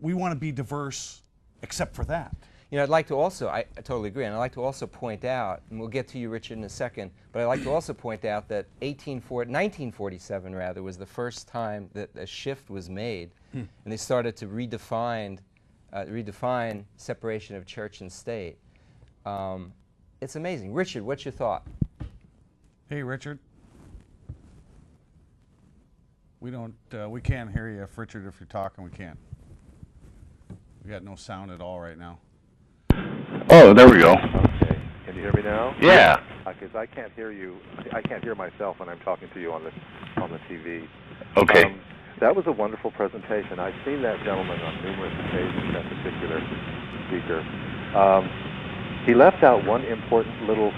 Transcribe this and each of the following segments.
we want to be diverse except for that. You know, I'd like to also, I totally agree, and I'd like to also point out, and we'll get to you, Richard, in a second, but I'd like to also point out that 1947, rather, was the first time that a shift was made, and they started to redefine separation of church and state. It's amazing. Richard, what's your thought? Hey, Richard. We can't hear you, Richard. If you're talking, we can't. We got no sound at all right now. Oh, there we go. Okay. Can you hear me now? Yeah. Because I can't hear you. I can't hear myself when I'm talking to you on the TV. Okay. That was a wonderful presentation. I've seen that gentleman on numerous occasions, that particular speaker. He left out one important little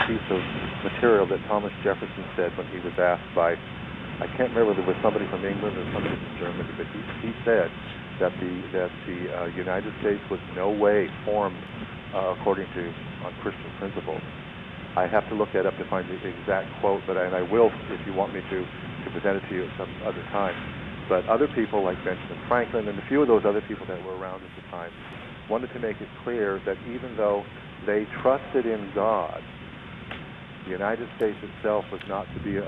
piece of material that Thomas Jefferson said when he was asked by, I can't remember whether it was somebody from England or somebody from Germany, but he said that the United States was no way formed according to on Christian principles. I have to look that up to find the exact quote, and I will if you want me to present it to you at some other time. But other people like Benjamin Franklin and a few of those other people that were around at the time wanted to make it clear that even though they trusted in God, the United States itself was not to be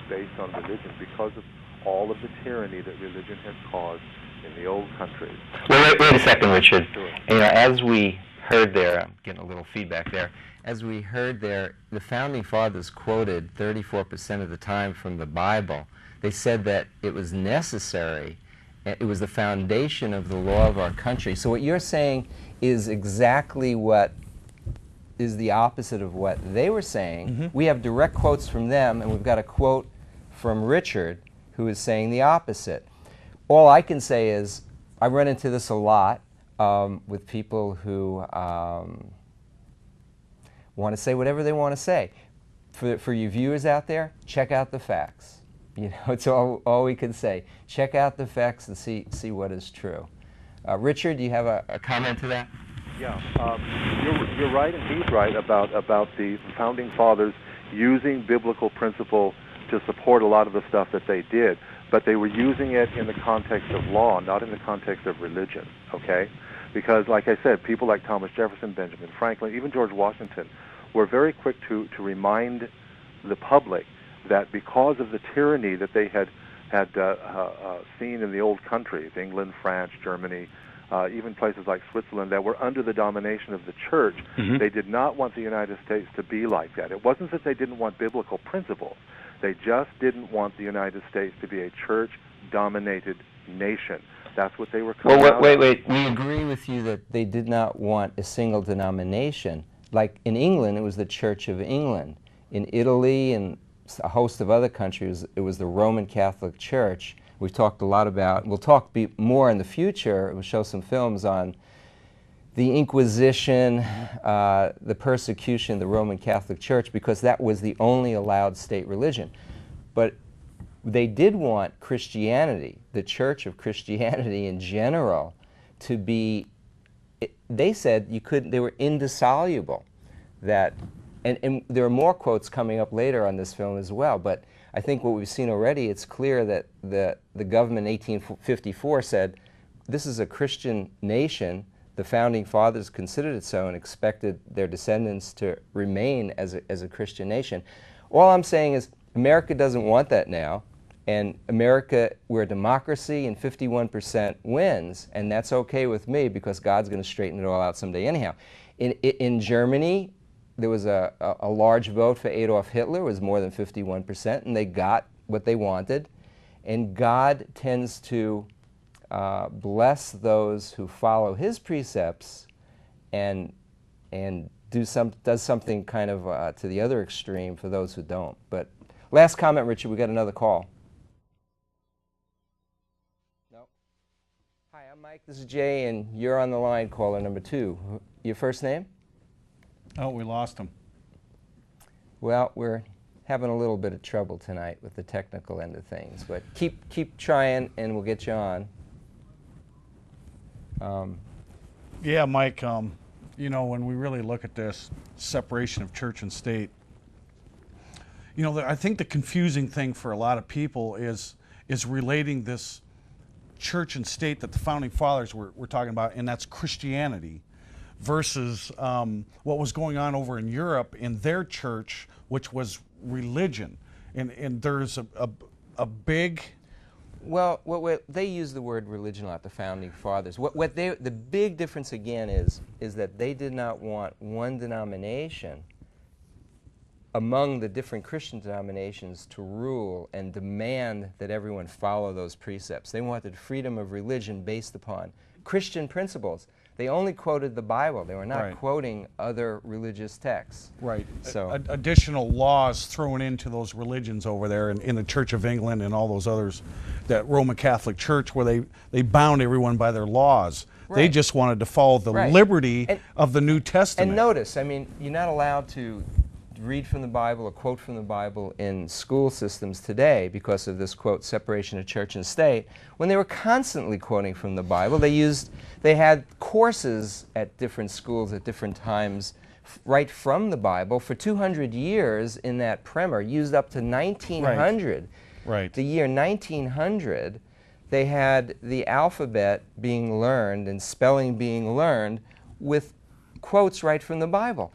based on religion because of all of the tyranny that religion has caused in the old countries. Well, wait a second, Richard. Sure. You know, as we heard there, I'm getting a little feedback there. As we heard there, the Founding Fathers quoted 34% of the time from the Bible. They said that it was necessary. It was the foundation of the law of our country. So what you're saying is exactly what is the opposite of what they were saying. Mm-hmm. We have direct quotes from them, and we've got a quote from Richard who is saying the opposite. All I can say is I run into this a lot with people who want to say whatever they want to say. For you viewers out there, check out the facts. You know, it's all we can say. Check out the facts and see what is true. Richard, do you have a comment to that? Yeah, you're right, and he's right about the Founding Fathers using biblical principle to support a lot of the stuff that they did, but they were using it in the context of law, not in the context of religion, okay? Because, like I said, people like Thomas Jefferson, Benjamin Franklin, even George Washington, were very quick to remind the public that because of the tyranny that they had seen in the old countries, England, France, Germany, even places like Switzerland that were under the domination of the church, mm-hmm. They did not want the United States to be like that. It wasn't that they didn't want biblical principles. They just didn't want the United States to be a church-dominated nation. That's what they were coming out. Wait. We agree with you that they did not want a single denomination. Like in England, it was the Church of England. In Italy and a host of other countries, it was the Roman Catholic Church. We've talked a lot about, we'll talk more in the future, we'll show some films on the Inquisition, the persecution of the Roman Catholic Church, because that was the only allowed state religion. But they did want Christianity, the Church of Christianity in general, to be, they said they were indissoluble. And there are more quotes coming up later on this film as well, but I think what we've seen already, it's clear that the government in 1854 said, this is a Christian nation. The Founding Fathers considered it so and expected their descendants to remain as a Christian nation. All I'm saying is America doesn't want that now, and America, we're a democracy and 51% wins, and that's okay with me because God's going to straighten it all out someday anyhow. In Germany, there was a large vote for Adolf Hitler. It was more than 51%, and they got what they wanted. And God tends to bless those who follow His precepts and does something kind of to the other extreme for those who don't. But last comment, Richard. We got another call. No. Hi, I'm Mike. This is Jay, and you're on the line, caller number 2. Your first name? Oh, we lost him. Well, we're having a little bit of trouble tonight with the technical end of things, but keep trying, and we'll get you on. Yeah, Mike. You know, when we really look at this separation of church and state, you know, I think the confusing thing for a lot of people is relating this church and state that the founding fathers were talking about, and that's Christianity, versus what was going on over in Europe in their church, which was religion. And there's a big... Well, they use the word religion a lot, the founding fathers. The big difference again is that they did not want one denomination among the different Christian denominations to rule and demand that everyone follow those precepts. They wanted freedom of religion based upon Christian principles. They only quoted the Bible. They were not quoting other religious texts. Right. So additional laws thrown into those religions over there in the Church of England and all those others, that Roman Catholic Church, where they bound everyone by their laws. Right. They just wanted to follow the liberty of the New Testament. And notice, I mean, you're not allowed to read from the Bible or quote from the Bible in school systems today because of this, quote, separation of church and state. When they were constantly quoting from the Bible, they had courses at different schools at different times right from the Bible. For 200 years in that primer, used up to 1900. Right. The year 1900, they had the alphabet being learned and spelling being learned with quotes right from the Bible.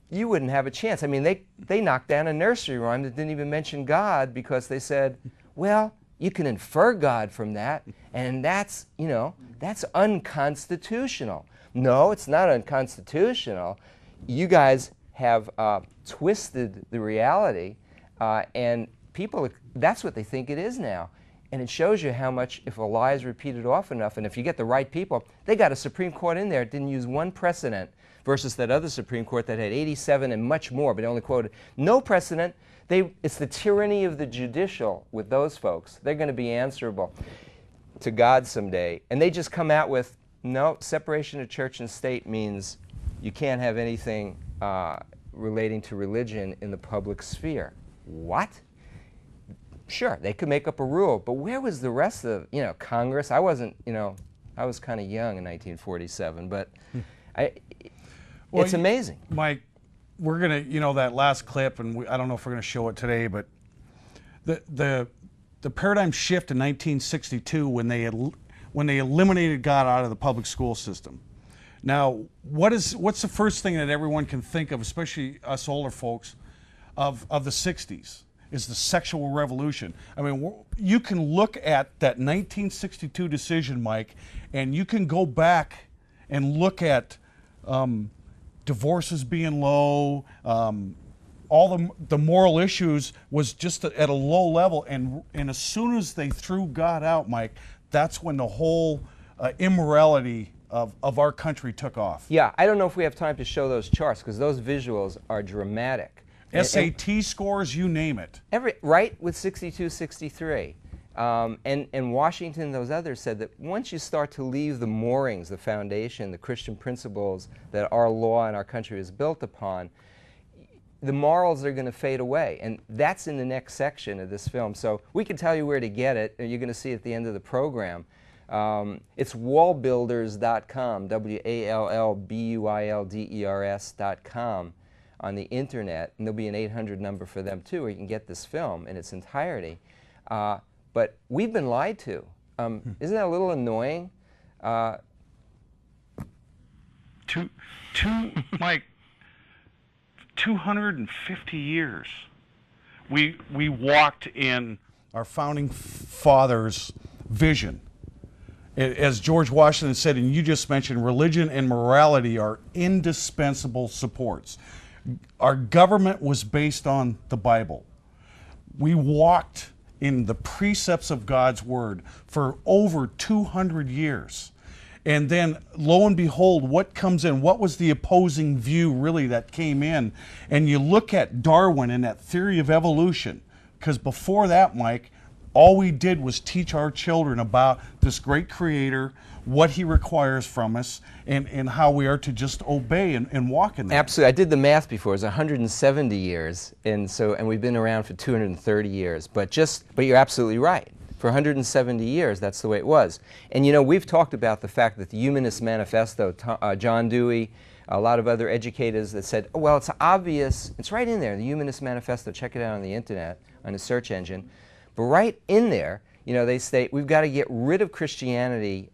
You wouldn't have a chance. I mean, they knocked down a nursery rhyme that didn't even mention God because they said, well, you can infer God from that, and that's, you know, that's unconstitutional. No, it's not unconstitutional. You guys have twisted the reality, and people, that's what they think it is now. And it shows you how much, if a lie is repeated often enough, and if you get the right people, they got a Supreme Court in there, it didn't use one precedent, versus that other Supreme Court that had 87 and much more, but only quoted no precedent. It's the tyranny of the judicial with those folks. They're going to be answerable to God someday. And they just come out with, no, separation of church and state means you can't have anything relating to religion in the public sphere. What? Sure, they could make up a rule, but where was the rest of, you know, Congress? I wasn't, you know, I was kind of young in 1947, but it's amazing. Mike, we're going to, you know, that last clip, and I don't know if we're going to show it today, but the paradigm shift in 1962 when they eliminated God out of the public school system. Now, what's the first thing that everyone can think of, especially us older folks, of the 60s? Is the sexual revolution. I mean, you can look at that 1962 decision, Mike, and you can go back and look at divorces being low, all the moral issues was just at a low level, and as soon as they threw God out, Mike, that's when the whole immorality of our country took off. Yeah, I don't know if we have time to show those charts because those visuals are dramatic. SAT scores, you name it. Right with 62, 63. And Washington, those others said that once you start to leave the moorings, the foundation, the Christian principles that our law and our country is built upon, the morals are going to fade away. And that's in the next section of this film. So we can tell you where to get it. You're going to see it at the end of the program. It's wallbuilders.com, WALLBUILDERS.com. on the internet, and there'll be an 800 number for them too, where you can get this film in its entirety. But we've been lied to. Isn't that a little annoying? Mike, 250 years. We walked in our founding fathers' vision. As George Washington said, and you just mentioned, religion and morality are indispensable supports. Our government was based on the Bible. We walked in the precepts of God's Word for over 200 years. And then, lo and behold, what comes in? What was the opposing view, really, that came in? And you look at Darwin and that theory of evolution, because before that, Mike, all we did was teach our children about this great Creator, what He requires from us, and how we are to just obey and walk in that. Absolutely. I did the math before. It's 170 years, and we've been around for 230 years. But you're absolutely right. For 170 years, that's the way it was. And you know, we've talked about the fact that the Humanist Manifesto, John Dewey, a lot of other educators that said, oh, well, it's obvious. It's right in there, the Humanist Manifesto. Check it out on the internet, on the search engine. But right in there, You know, they state we've got to get rid of Christianity